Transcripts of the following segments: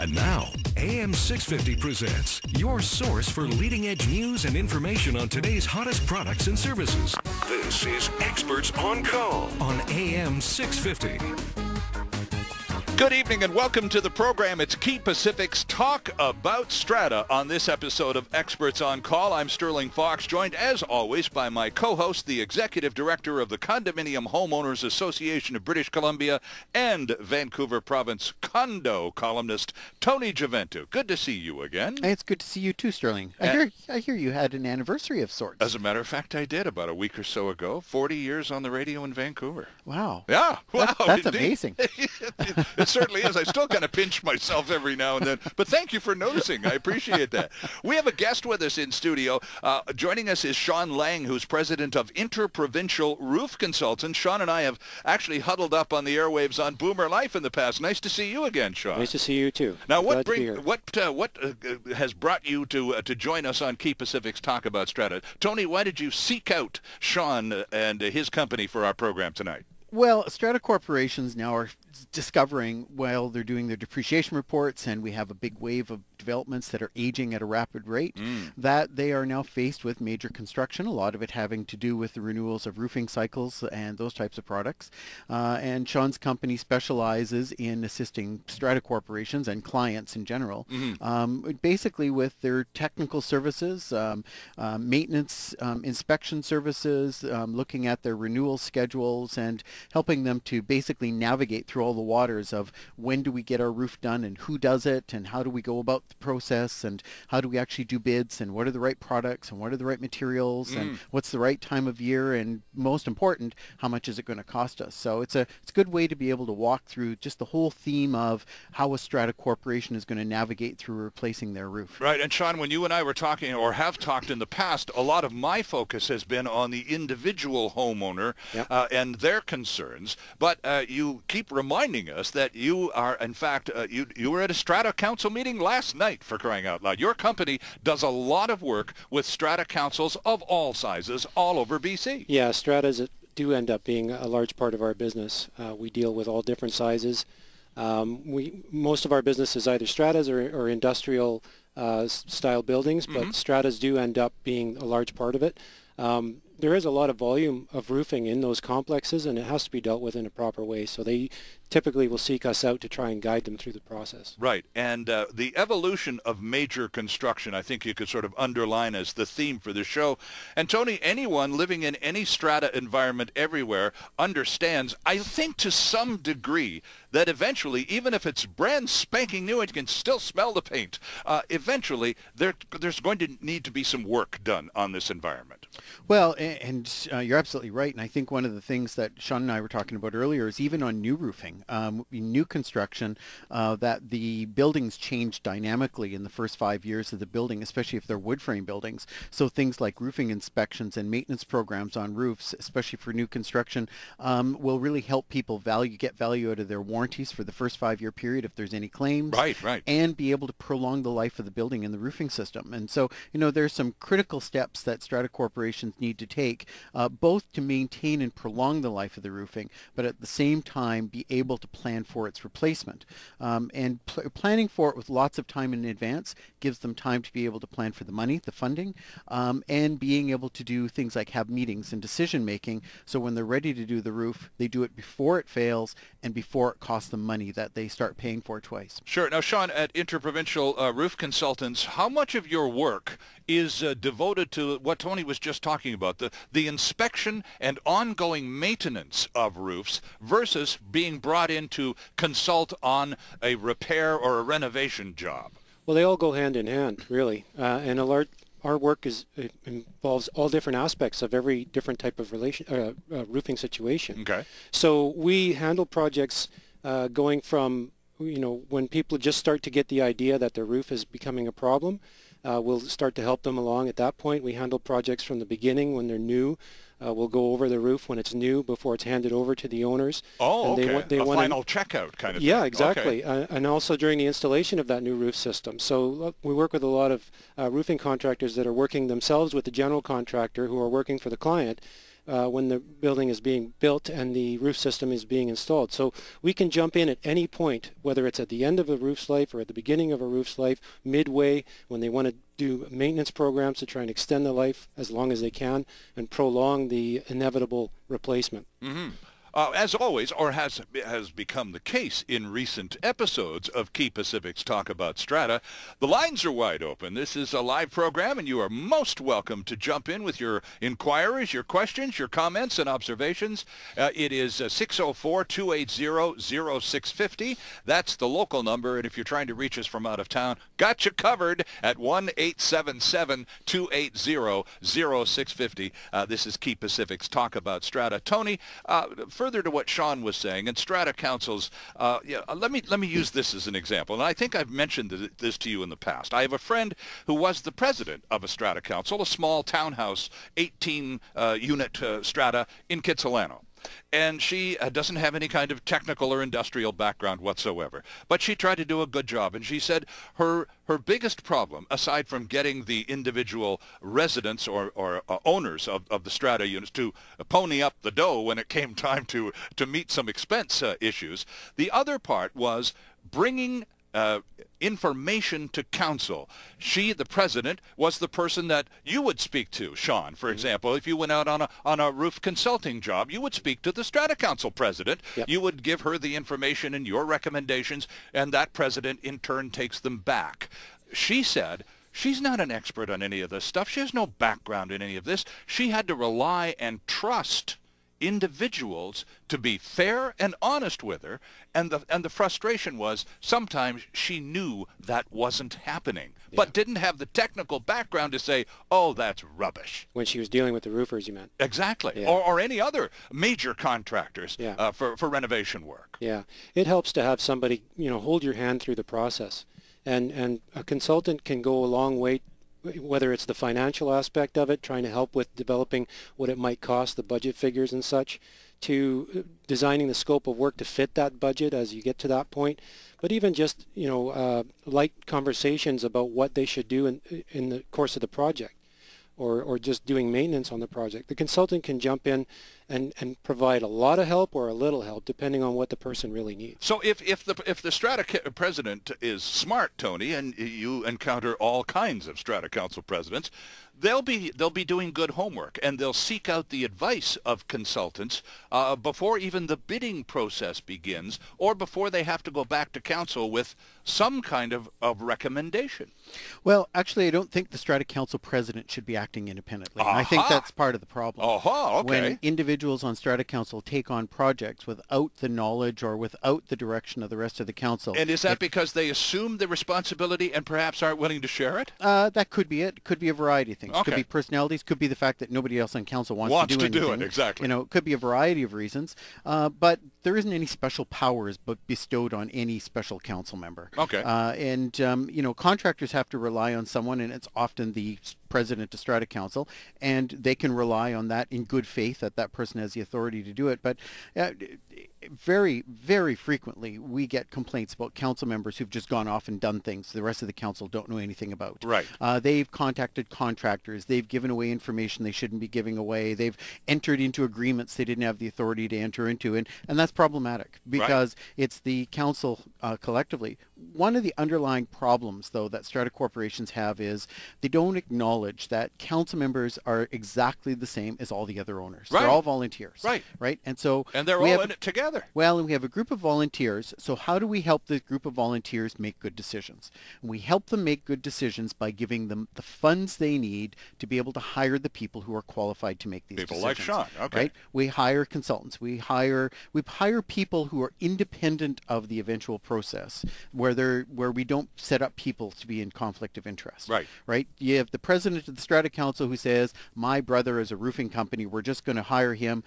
And now, AM 650 presents your source for leading-edge news and information on today's hottest products and services. This is Experts on Call on AM 650. Good evening and welcome to the program. It's Key Pacific's Talk About Strata on this episode of Experts on Call. I'm Sterling Fox, joined as always by my co-host, the Executive Director of the Condominium Homeowners Association of British Columbia and Vancouver Province condo columnist, Tony Giavento. Good to see you again. It's good to see you too, Sterling. I hear you had an anniversary of sorts. As a matter of fact, I did about a week or so ago. 40 years on the radio in Vancouver. Wow. Yeah. Wow. That's amazing. It certainly is. I still kind of pinch myself every now and then. But thank you for noticing. I appreciate that. We have a guest with us in studio. Joining us is Sean Lang, who's president of Interprovincial Roof Consultants. Sean and I have actually huddled up on the airwaves on Boomer Life in the past. Nice to see you again, Sean. Nice to see you too. Now, what has brought you to join us on Key Pacific's Talk About Strata? Tony, why did you seek out Sean and his company for our program tonight? Well, strata corporations now are discovering while they're doing their depreciation reports, and we have a big wave of developments that are aging at a rapid rate, that they are now faced with major construction, a lot of it having to do with the renewals of roofing cycles and those types of products. And Sean's company specializes in assisting strata corporations and clients in general, basically with their technical services, maintenance, inspection services, looking at their renewal schedules and helping them to basically navigate through all the waters of when do we get our roof done and who does it and how do we go about the process and how do we actually do bids and what are the right products and what are the right materials and what's the right time of year, and most important, how much is it going to cost us. So it's a good way to be able to walk through just the whole theme of how a strata corporation is going to navigate through replacing their roof. Right. And Sean, when you and I were talking or have talked in the past, a lot of my focus has been on the individual homeowner and their concerns. But you keep reminding us that you are, in fact, you were at a strata council meeting last night, for crying out loud. Your company does a lot of work with strata councils of all sizes all over BC. Yeah, stratas do end up being a large part of our business. We deal with all different sizes. Most of our business is either stratas or industrial style buildings, but stratas do end up being a large part of it. There is a lot of volume of roofing in those complexes, and it has to be dealt with in a proper way. So they typically will seek us out to try and guide them through the process. Right. And the evolution of major construction, I think you could sort of underline as the theme for the show. And Tony, anyone living in any strata environment everywhere understands, I think to some degree, that eventually, even if it's brand spanking new and you can still smell the paint, eventually there's going to need to be some work done on this environment. Well, and you're absolutely right. And I think one of the things that Sean and I were talking about earlier is even on new roofing, new construction, that the buildings change dynamically in the first 5 years of the building, especially if they're wood frame buildings. So things like roofing inspections and maintenance programs on roofs, especially for new construction, will really help people get value out of their warranties for the first 5-year period if there's any claims. Right. And be able to prolong the life of the building and the roofing system. And so, there's some critical steps that strata corporations need to take, both to maintain and prolong the life of the roofing, but at the same time be able to plan for its replacement. And planning for it with lots of time in advance gives them time to be able to plan for the money, the funding, and being able to do things like have meetings and decision making, so when they're ready to do the roof, they do it before it fails and before it costs them money that they start paying for twice. Sure. Now, Sean, at Interprovincial Roof Consultants, how much of your work is devoted to what Tony was just talking about, the inspection and ongoing maintenance of roofs versus being brought in to consult on a repair or a renovation job? Well, they all go hand in hand, really. And our work involves all different aspects of every different type of roofing situation. Okay. So we handle projects going from, when people just start to get the idea that their roof is becoming a problem. We'll start to help them along at that point. We handle projects from the beginning when they're new. We'll go over the roof when it's new before it's handed over to the owners. Oh, and okay. A final checkout kind of thing. Yeah, exactly. Okay. And also during the installation of that new roof system. So we work with a lot of roofing contractors that are working themselves with the general contractor who are working for the client. when the building is being built and the roof system is being installed. So we can jump in at any point, whether it's at the end of a roof's life or at the beginning of a roof's life, midway, when they want to do maintenance programs to try and extend the life as long as they can and prolong the inevitable replacement. Mm-hmm. As always, or has become the case in recent episodes of Key Pacific's Talk About Strata, the lines are wide open. This is a live program, and you are most welcome to jump in with your inquiries, your questions, your comments, and observations. It is 604-280-0650. That's the local number, and if you're trying to reach us from out of town, got you covered at 1-877-280-0650. This is Key Pacific's Talk About Strata. Tony, further to what Sean was saying, and strata councils, let me use this as an example, and I think I've mentioned this to you in the past. I have a friend who was the president of a strata council, a small townhouse, 18-unit strata in Kitsilano. And she doesn't have any kind of technical or industrial background whatsoever. But she tried to do a good job. And she said her biggest problem, aside from getting the individual residents or owners of the strata units to pony up the dough when it came time to meet some expense issues, the other part was bringing information to council. She, the president, was the person that you would speak to. Sean, for example, if you went out on a roof consulting job, you would speak to the strata council president. Yep. You would give her the information and your recommendations, and that president in turn takes them back. She said she's not an expert on any of this stuff. She has no background in any of this. She had to rely and trust individuals to be fair and honest with her, and the frustration was sometimes she knew that wasn't happening, but didn't have the technical background to say, oh, that's rubbish. When she was dealing with the roofers, you meant? Exactly. Yeah. Or any other major contractors Yeah. For renovation work. Yeah, it helps to have somebody, hold your hand through the process, and a consultant can go a long way, whether it's the financial aspect of it, trying to help with developing what it might cost, the budget figures and such, to designing the scope of work to fit that budget as you get to that point, but even just, light conversations about what they should do in the course of the project, or just doing maintenance on the project. The consultant can jump in and provide a lot of help or a little help, depending on what the person really needs. So if the strata president is smart, Tony, and you encounter all kinds of strata council presidents, they'll be doing good homework, and they'll seek out the advice of consultants before even the bidding process begins, or before they have to go back to council with some kind of recommendation. Well, actually, I don't think the strata council president should be acting independently. And I think that's part of the problem. Okay. When individuals on strata council take on projects without the knowledge or without the direction of the rest of the council. And is that because they assume the responsibility and perhaps aren't willing to share it? That could be it. Could be a variety of things. Okay. Could be personalities. Could be the fact that nobody else on council wants to do anything. It, exactly. It could be a variety of reasons. But there isn't any special powers bestowed on any special council member. Okay. Contractors have to rely on someone, and it's often the president of strata council, and they can rely on that in good faith that that person has the authority to do it. But very, very frequently we get complaints about council members who've just gone off and done things the rest of the council don't know anything about. Right. They've contacted contractors. They've given away information they shouldn't be giving away. They've entered into agreements they didn't have the authority to enter into, and that's problematic because it's the council collectively. One of the underlying problems, though, that strata corporations have is they don't acknowledge that council members are exactly the same as all the other owners. Right. They're all volunteers. Right. Right. And so they're all in it together. Well, and we have a group of volunteers. So how do we help the group of volunteers make good decisions? And we help them make good decisions by giving them the funds they need to be able to hire the people who are qualified to make these decisions. People like Sean. Okay. Right? We hire consultants. We hire people who are independent of the eventual process, where we don't set up people to be in conflict of interest. Right. Right. You have the president of the strata council who says, my brother is a roofing company, we're just going to hire him.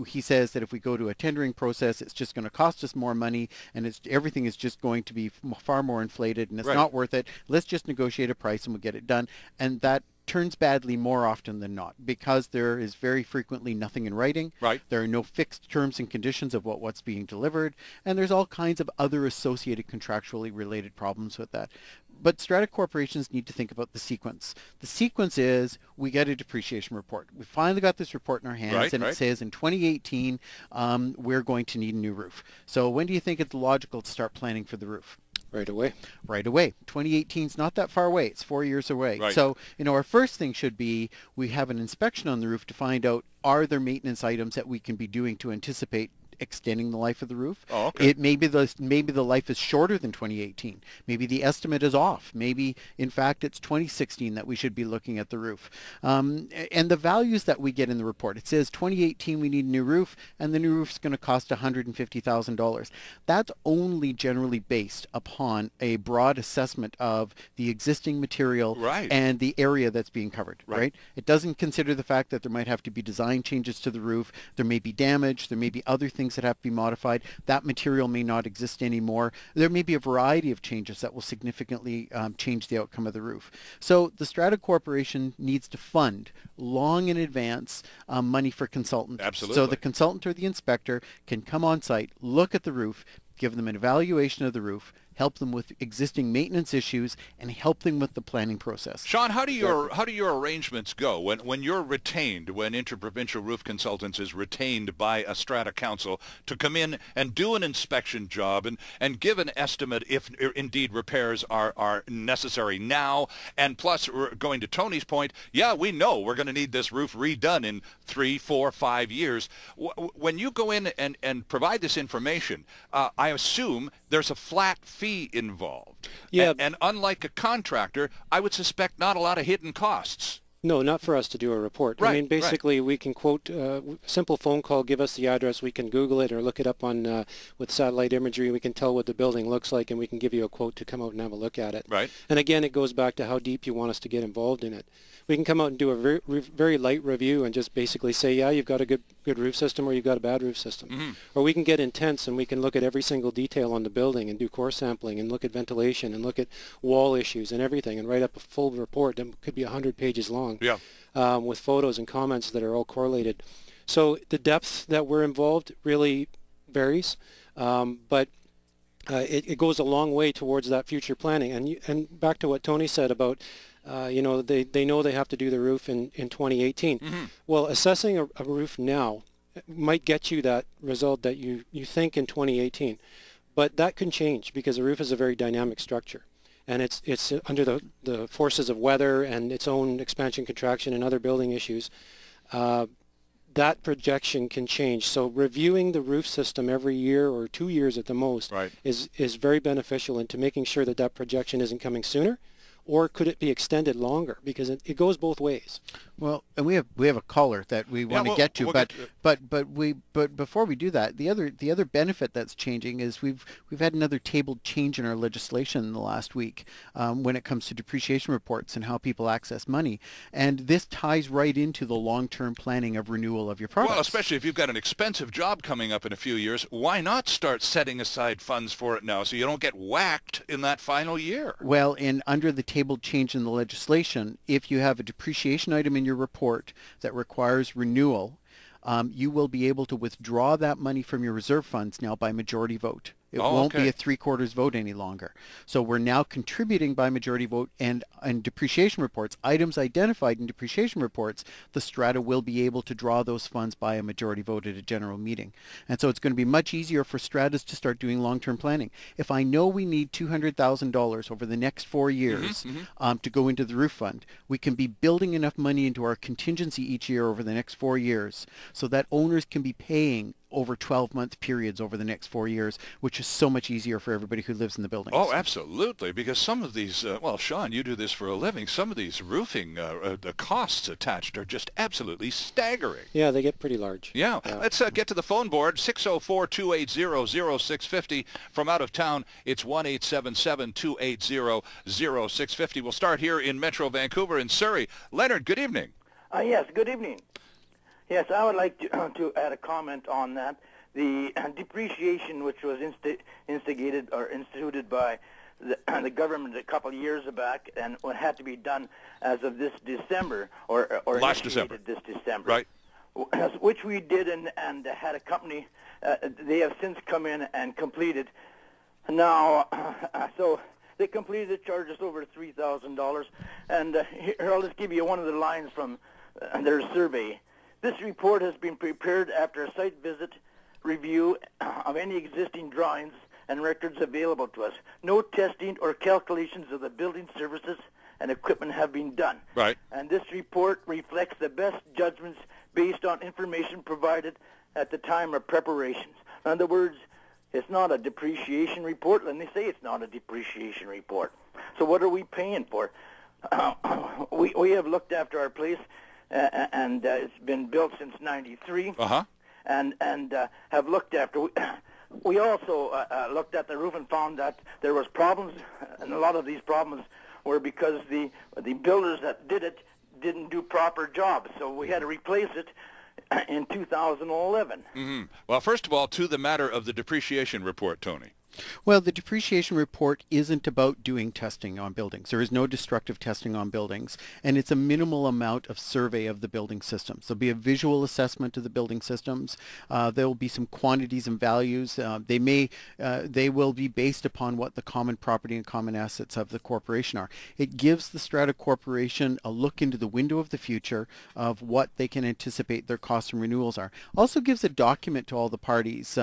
He says that if we go to a tendering process, it's just going to cost us more money, and everything is just going to be far more inflated, and it's not worth it. Let's just negotiate a price and we'll get it done. And that turns badly more often than not, because there is very frequently nothing in writing. Right. There are no fixed terms and conditions of what's being delivered, and there's all kinds of other associated contractually related problems with that. But strata corporations need to think about the sequence. The sequence is we get a depreciation report. We finally got this report in our hands, and it says in 2018 we're going to need a new roof. So when do you think it's logical to start planning for the roof? Right away. Right away. 2018 is not that far away. It's 4 years away. Right. So, our first thing should be we have an inspection on the roof to find out, are there maintenance items that we can be doing to anticipate extending the life of the roof? Oh, okay. It maybe the life is shorter than 2018. Maybe the estimate is off. Maybe in fact it's 2016 that we should be looking at the roof. And the values that we get in the report, it says 2018 we need a new roof, and the new roof is going to cost $150,000. That's only generally based upon a broad assessment of the existing material and the area that's being covered. Right. It doesn't consider the fact that there might have to be design changes to the roof. There may be damage. There may be other things that have to be modified. That material may not exist anymore. There may be a variety of changes that will significantly change the outcome of the roof. So the Strata Corporation needs to fund long in advance money for consultants. Absolutely. So the consultant or the inspector can come on site, look at the roof, give them an evaluation of the roof, help them with existing maintenance issues, and help them with the planning process. Sean, how do your arrangements go when you're retained, when Interprovincial Roof Consultants is retained by a strata council to come in and do an inspection job and give an estimate if indeed repairs are necessary now, and plus, going to Tony's point, yeah, we know we're going to need this roof redone in 3, 4, 5 years. When you go in and provide this information, I assume there's a flat fee involved. Yeah. And unlike a contractor, I would suspect not a lot of hidden costs. No, not for us to do a report. Right, I mean, basically, we can quote a simple phone call, give us the address, we can Google it or look it up on with satellite imagery. We can tell what the building looks like, and we can give you a quote to come out and have a look at it. Right. And again, it goes back to how deep you want us to get involved in it. We can come out and do a very light review and just basically say, yeah, you've got a good roof system or you've got a bad roof system. Mm-hmm. Or we can get intense and we can look at every single detail on the building and do core sampling and look at ventilation and look at wall issues and everything and write up a full report that could be 100 pages long. Yeah. With photos and comments that are all correlated. So the depth that we're involved really varies, but it goes a long way towards that future planning. And back to what Tony said about, they know they have to do the roof in 2018. Mm-hmm. Well, assessing a roof now might get you that result that you think in 2018, but that can change because a roof is a very dynamic structure. And it's under the forces of weather and its own expansion, contraction, and other building issues. That projection can change. So reviewing the roof system every year or 2 years at the most is very beneficial into making sure that projection isn't coming sooner, or could it be extended longer? Because it goes both ways. Well, and we have a caller that we want to get to, but before we do that, the other benefit that's changing is we've had another tabled change in our legislation in the last week when it comes to depreciation reports and how people access money, and this ties right into the long-term planning of renewal of your products. Well, especially if you've got an expensive job coming up in a few years, why not start setting aside funds for it now so you don't get whacked in that final year? Well, under the tabled change in the legislation, if you have a depreciation item in your report that requires renewal, you will be able to withdraw that money from your reserve funds now by majority vote. It won't be a 3/4 vote any longer. So we're now contributing by majority vote, and depreciation reports, items identified in depreciation reports, the strata will be able to draw those funds by a majority vote at a general meeting. And so it's going to be much easier for stratas to start doing long-term planning. If I know we need $200,000 over the next 4 years to go into the roof fund, we can be building enough money into our contingency each year over the next 4 years so that owners can be paying over 12-month periods over the next 4 years, which is so much easier for everybody who lives in the buildings. Oh, absolutely, because some of these, well, Sean, you do this for a living, some of these roofing, the costs attached are just absolutely staggering. Yeah, they get pretty large. Yeah. Let's get to the phone board, 604-280-0650. From out of town, it's 1-877-280-0650. We'll start here in Metro Vancouver in Surrey. Leonard, good evening. Yes, good evening. Yes, I would like to add a comment on that. The depreciation, which was instigated or instituted by the government a couple of years back, and what had to be done as of this December, or last December, this December, right? Which we did, and had a company. They have since come in and completed. Now, so They completed the charge just over $3,000. And here, I'll just give you one of the lines from their survey. This report has been prepared after a site visit review of any existing drawings and records available to us. No testing or calculations of the building services and equipment have been done. Right. And this report reflects the best judgments based on information provided at the time of preparations. In other words, it's not a depreciation report, and they say it's not a depreciation report. So what are we paying for? We have looked after our place, and it's been built since '93. And have looked after. We also looked at the roof and found that there was problems, and a lot of these problems were because the builders that did it didn't do proper jobs. So we had to replace it in 2011. Mm-hmm. Well, first of all, to the matter of the depreciation report, Tony. Well, the depreciation report isn't about doing testing on buildings. There is no destructive testing on buildings, and it's a minimal amount of survey of the building systems. There'll be a visual assessment of the building systems. There will be some quantities and values. They will be based upon what the common property and common assets of the corporation are. It gives the Strata Corporation a look into the window of the future of what they can anticipate their costs and renewals are. Also gives a document to all the parties,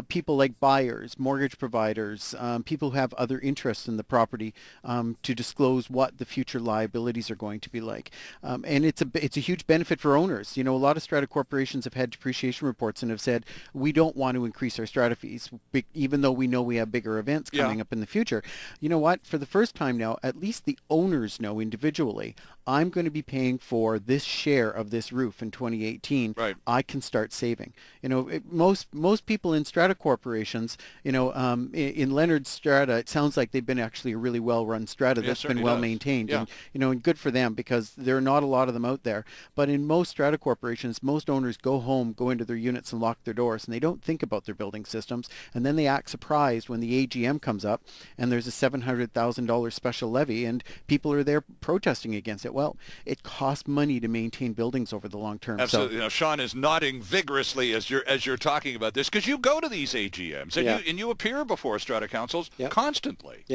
people like buyers, mortgage providers, people who have other interests in the property, to disclose what the future liabilities are going to be like. And it's a huge benefit for owners. You know, a lot of strata corporations have had depreciation reports and have said, we don't want to increase our strata fees, even though we know we have bigger events coming up in the future. You know what? For the first time now, at least the owners know individually, I'm going to be paying for this share of this roof in 2018. Right. I can start saving. You know, most people in strata corporations, you know, in Leonard Strata, it sounds like they've been actually a really well-run strata that's been well-maintained. And, you know, and good for them, because there are not a lot of them out there. But in most strata corporations, most owners go home, go into their units and lock their doors, and they don't think about their building systems. And then they act surprised when the AGM comes up and there's a $700,000 special levy and people are there protesting against it. Well, it costs money to maintain buildings over the long term. Absolutely. So, you know, Sean is nodding vigorously as you're talking about this, because you go to these AGMs and you appear before strata councils constantly.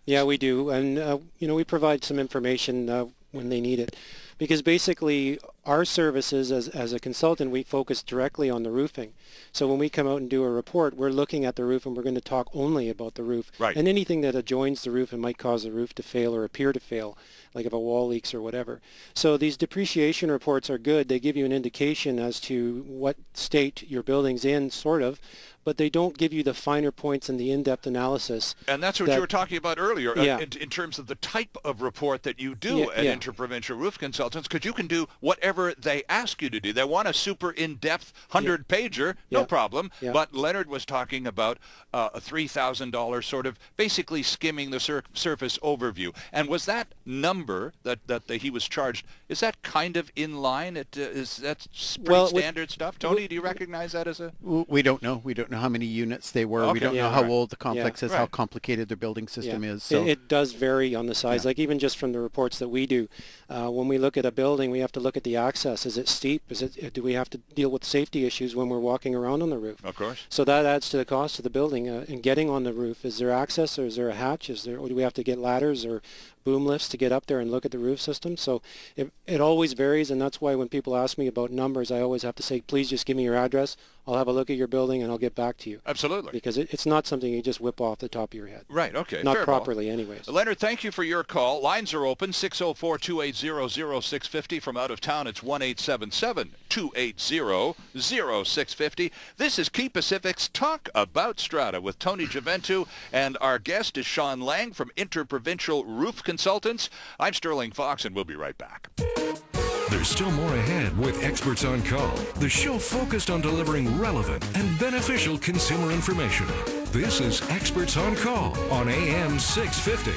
Yeah, we do, and you know, we provide some information when they need it, because basically our services as a consultant, we focus directly on the roofing. So when we come out and do a report, we're looking at the roof and we're going to talk only about the roof, and anything that adjoins the roof and might cause the roof to fail or appear to fail, like if a wall leaks or whatever. So these depreciation reports are good. They give you an indication as to what state your building's in, sort of, but they don't give you the finer points and the in-depth analysis. And that's what you were talking about earlier, in terms of the type of report that you do at Interprovincial Roof Consultants, because you can do whatever they ask you to do. They want a super in-depth 100-pager, no problem, but Leonard was talking about a $3,000 sort of basically skimming the surface overview. And was that number that he was charged, is that kind of in line? Is that pretty standard stuff? Tony, do you recognize that as a... We don't know. We don't know how many units they were. We don't know how old the complex is, how complicated their building system is. So it does vary on the size. Like even just from the reports that we do, when we look at a building, we have to look at the access. Is it steep? Do we have to deal with safety issues when we're walking around on the roof? Of course. So that adds to the cost of the building. And getting on the roof, is there access or is there a hatch? Or do we have to get ladders or boom lifts to get up there and look at the roof system? So it always varies, and that's why when people ask me about numbers, I always have to say, please just give me your address. I'll have a look at your building and I'll get back to you. Absolutely. Because it's not something you just whip off the top of your head. Right, okay. Not properly anyways. Leonard, thank you for your call. Lines are open, 604-280-0650. From out of town, it's 1-877-280-0650. This is Key Pacific's Talk About Strata with Tony Giaventu, and our guest is Sean Lang from Interprovincial Roof Consultants. I'm Sterling Fox, and we'll be right back. There's still more ahead with Experts on Call, the show focused on delivering relevant and beneficial consumer information. This is Experts on Call on AM 650.